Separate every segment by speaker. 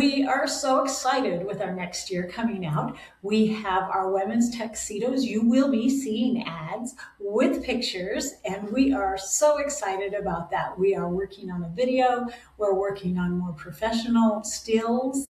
Speaker 1: We are so excited with our next year coming out. We have our women's tuxedos. You will be seeing ads with pictures, and we are so excited about that. We are working on a video, we're working on more professional stills,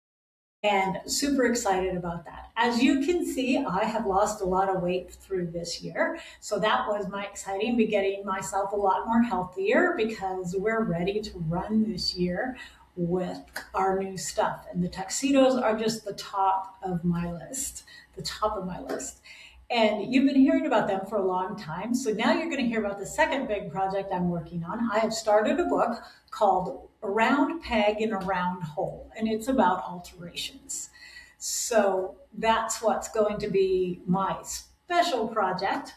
Speaker 1: and super excited about that. As you can see, I have lost a lot of weight through this year. So that was my exciting, be getting myself a lot more healthier because we're ready to run this year with our new stuff. And the tuxedos are just the top of my list, the top of my list. And you've been hearing about them for a long time. So now you're going to hear about the second big project I'm working on. I have started a book called A Round Peg in a Round Hole, and it's about alterations. So that's what's going to be my special project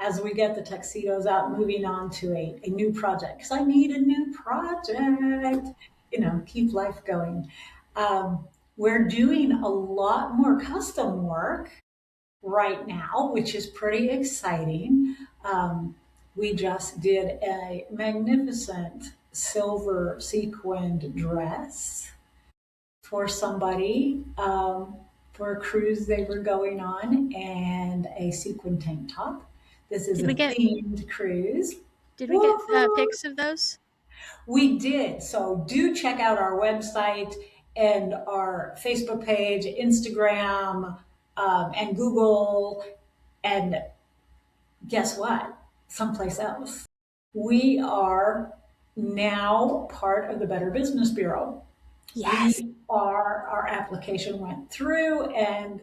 Speaker 1: as we get the tuxedos out, moving on to a new project. Because I need a new project, keep life going. We're doing a lot more custom work right now, which is pretty exciting. We just did a magnificent silver sequined dress for somebody for a cruise they were going on, and a sequin tank top. This is themed cruise.
Speaker 2: Did we get pics of those?
Speaker 1: We did. So do check out our website and our Facebook page, Instagram, and Google. And guess what? Someplace else. We are now part of the Better Business Bureau.
Speaker 2: Yes.
Speaker 1: Our application went through and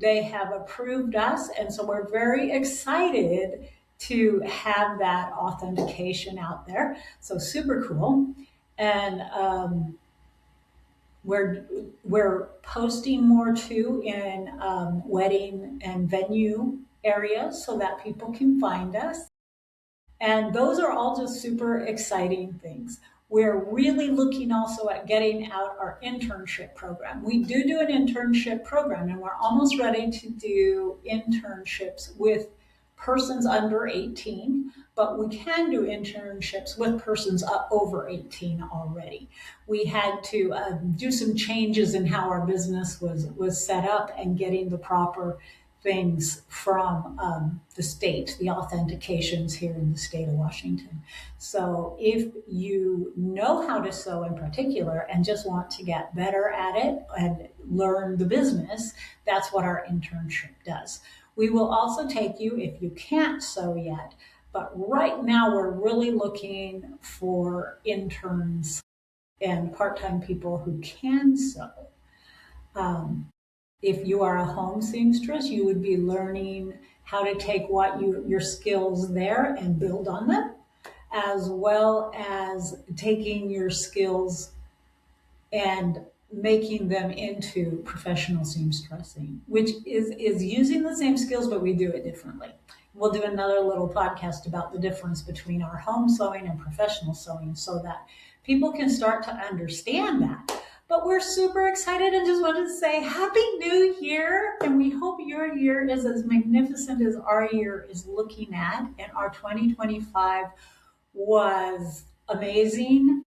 Speaker 1: they have approved us. And so we're very excited to have that authentication out there. So super cool. And we're posting more too in wedding and venue areas so that people can find us. And those are all just super exciting things. We're really looking also at getting out our internship program. We do an internship program, and we're almost ready to do internships with persons under 18, but we can do internships with persons over 18 already. We had to do some changes in how our business was set up and getting the proper things from the state, the authentications here in the state of Washington. So if you know how to sew in particular and just want to get better at it and learn the business, that's what our internship does. We will also take you if you can't sew yet, but right now we're really looking for interns and part-time people who can sew. If you are a home seamstress, you would be learning how to take your skills there and build on them, as well as taking your skills and making them into professional seamstressing, which is using the same skills, but we do it differently. We'll do another little podcast about the difference between our home sewing and professional sewing so that people can start to understand that. But we're super excited and just wanted to say Happy New Year. And we hope your year is as magnificent as our year is looking at. And our 2025 was amazing.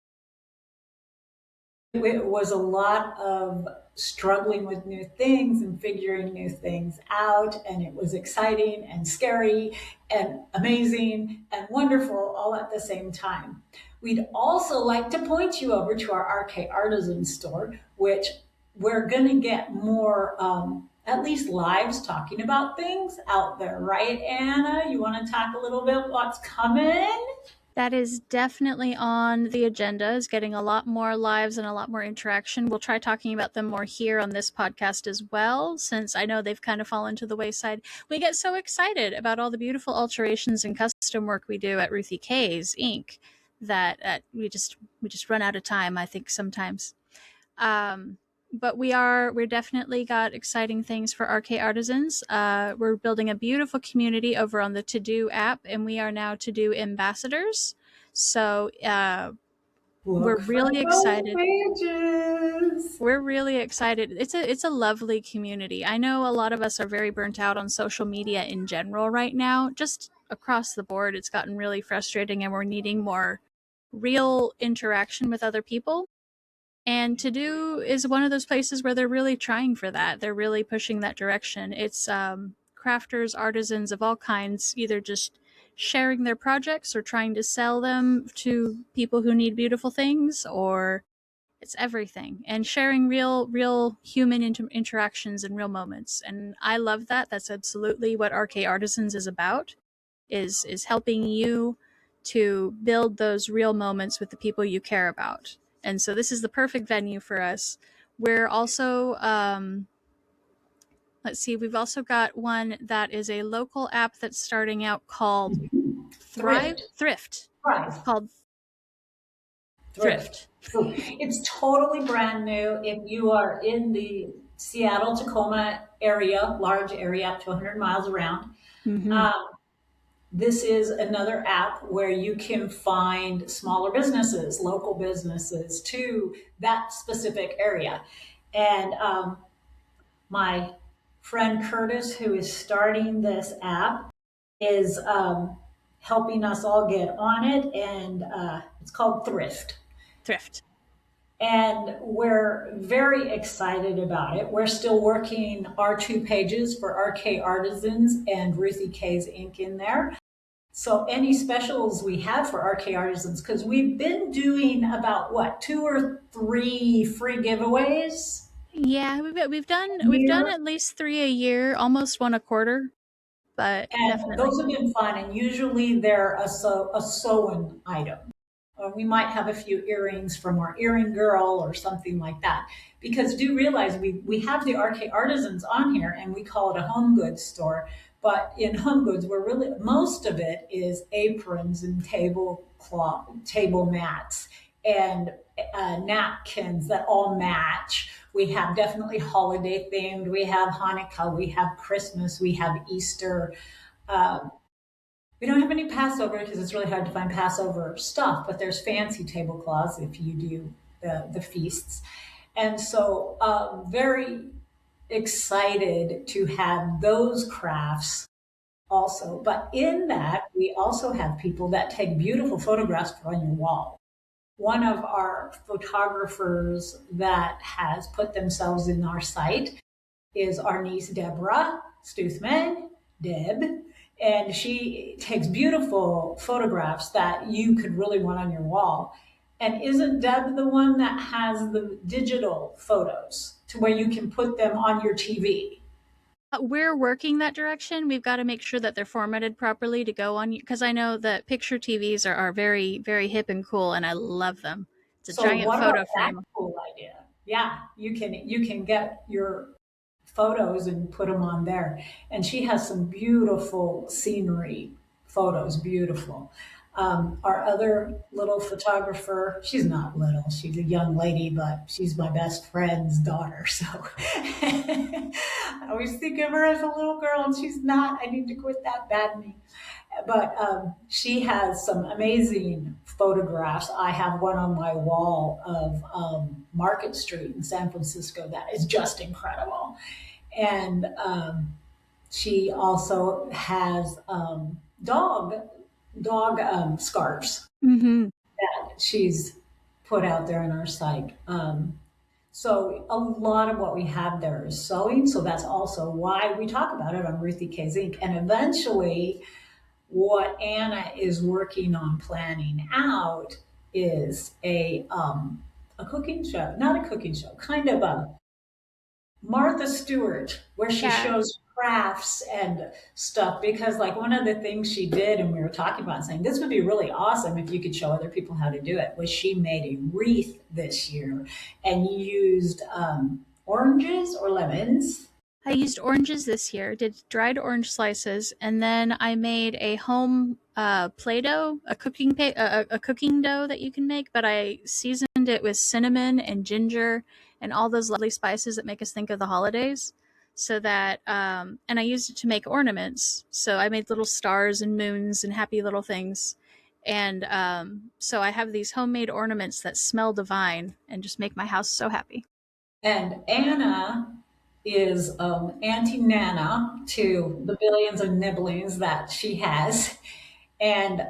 Speaker 1: It was a lot of struggling with new things and figuring new things out. And it was exciting and scary and amazing and wonderful all at the same time. We'd also like to point you over to our RK Artisan store, which we're going to get more, at least lives talking about things out there. Right, Anna? You want to talk a little bit what's coming?
Speaker 2: That is definitely on the agenda, is getting a lot more lives and a lot more interaction. We'll try talking about them more here on this podcast as well, since I know they've kind of fallen to the wayside. We get so excited about all the beautiful alterations and custom work we do at Ruthie K's Inc. that we just run out of time, I think, sometimes. But we're definitely got exciting things for RK Artisans. We're building a beautiful community over on the To Do app, and we are now To Do ambassadors. So we're really excited. We're really excited. It's a lovely community. I know a lot of us are very burnt out on social media in general right now. Just across the board, it's gotten really frustrating, and we're needing more real interaction with other people. And To Do is one of those places where they're really trying for that. They're really pushing that direction. It's crafters, artisans of all kinds, either just sharing their projects or trying to sell them to people who need beautiful things, or it's everything, and sharing real human interactions and real moments. And I love that. That's absolutely what RK Artisans is about, is helping you to build those real moments with the people you care about. And so this is the perfect venue for us. We're also let's see, we've also got one that is a local app that's starting out called
Speaker 1: Thrift.
Speaker 2: Thrift. It's
Speaker 1: Thrive.
Speaker 2: called
Speaker 1: Thrift.
Speaker 2: Thrift.
Speaker 1: So it's totally brand new. If you are in the Seattle Tacoma area, large area up to 100 miles around,
Speaker 2: Mm-hmm.
Speaker 1: um, this is another app where you can find smaller businesses, local businesses to that specific area. And my friend Curtis, who is starting this app, is helping us all get on it, and it's called Thrift.
Speaker 2: Thrift.
Speaker 1: And we're very excited about it. We're still working our 2 pages for RK Artisans and Ruthie K's ink in there. So any specials we have for RK Artisans, because we've been doing about what, 2 or 3 free giveaways
Speaker 2: Yeah,
Speaker 1: a
Speaker 2: we've done
Speaker 1: year.
Speaker 2: at least 3 a year, almost one a quarter, but
Speaker 1: And
Speaker 2: definitely.
Speaker 1: those have been fun. And usually they're a sew-in item. Or we might have a few earrings from our earring girl or something like that. Because do realize we have the RK Artisans on here and we call it a home goods store. But in home goods, we're really, most of it is aprons and tablecloth, table mats and napkins that all match. We have definitely holiday themed. We have Hanukkah, we have Christmas, we have Easter. Um, we don't have any Passover because it's really hard to find Passover stuff, but there's fancy tablecloths if you do the feasts. And so, very excited to have those crafts also. But in that, we also have people that take beautiful photographs for on your wall. One of our photographers that has put themselves in our site is our niece Deborah Stuthman, Deb, and she takes beautiful photographs that you could really want on your wall. And isn't Deb the one that has the digital photos to where you can put them on your TV?
Speaker 2: We're working that direction. We've got to make sure that they're formatted properly to go on, because I know that picture TVs are very, very hip and cool, and I love them. It's a
Speaker 1: So
Speaker 2: giant
Speaker 1: what about
Speaker 2: photo
Speaker 1: that
Speaker 2: frame.
Speaker 1: cool idea? Yeah, you can get your photos and put them on there. And she has some beautiful scenery photos, beautiful. Our other little photographer, she's not little, she's a young lady, but she's my best friend's daughter. So I always think of her as a little girl, and she's not. I need to quit that bad name. But she has some amazing photographs. I have one on my wall of Market Street in San Francisco that is just incredible. And she also has dog scarves
Speaker 2: Mm-hmm.
Speaker 1: that she's put out there on our site. So a lot of what we have there is sewing. So that's also why we talk about it on Ruthie K's Inc. And eventually, what Anna is working on planning out is a cooking show, not a cooking show, kind of a Martha Stewart, where she
Speaker 2: Yeah.
Speaker 1: shows crafts and stuff. Because, like, one of the things she did, and we were talking about saying this would be really awesome if you could show other people how to do it, was she made a wreath this year and used oranges or lemons.
Speaker 2: I used oranges this year, did dried orange slices, and then I made a home Play-Doh, a cooking dough that you can make, but I seasoned it with cinnamon and ginger and all those lovely spices that make us think of the holidays. So that, and I used it to make ornaments. So I made little stars and moons and happy little things. And so I have these homemade ornaments that smell divine and just make my house so happy.
Speaker 1: And Anna is Auntie Nana to the billions of nibblings that she has. And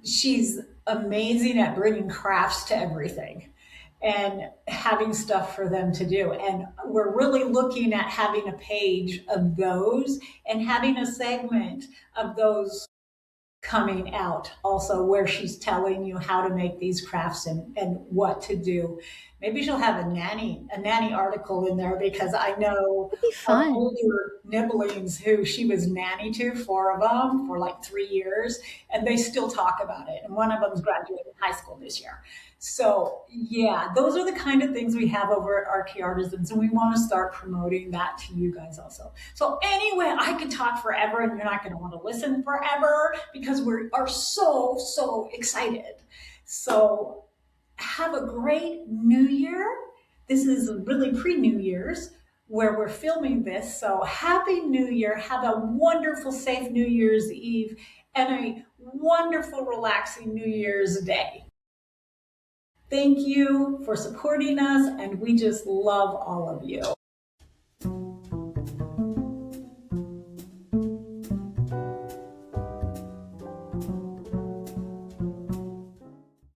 Speaker 1: she's amazing at bringing crafts to everything. and having stuff for them to do. And we're really looking at having a page of those and having a segment of those coming out also, where she's telling you how to make these crafts and what to do. Maybe she'll have a nanny article in there, because I know
Speaker 2: It'd be
Speaker 1: our
Speaker 2: fun.
Speaker 1: older nibblings who she was nanny to, 4 of them for like 3 years, and they still talk about it. And one of them's graduating high school this year. So yeah, those are the kind of things we have over at Archie Artisans, and we want to start promoting that to you guys also. So anyway, I could talk forever, and you're not going to want to listen forever, because we are so excited. So have a great New Year. This is really pre-New Year's where we're filming this. So happy New Year. Have a wonderful, safe New Year's Eve and a wonderful, relaxing New Year's Day. Thank you for supporting us, and we just love all of you.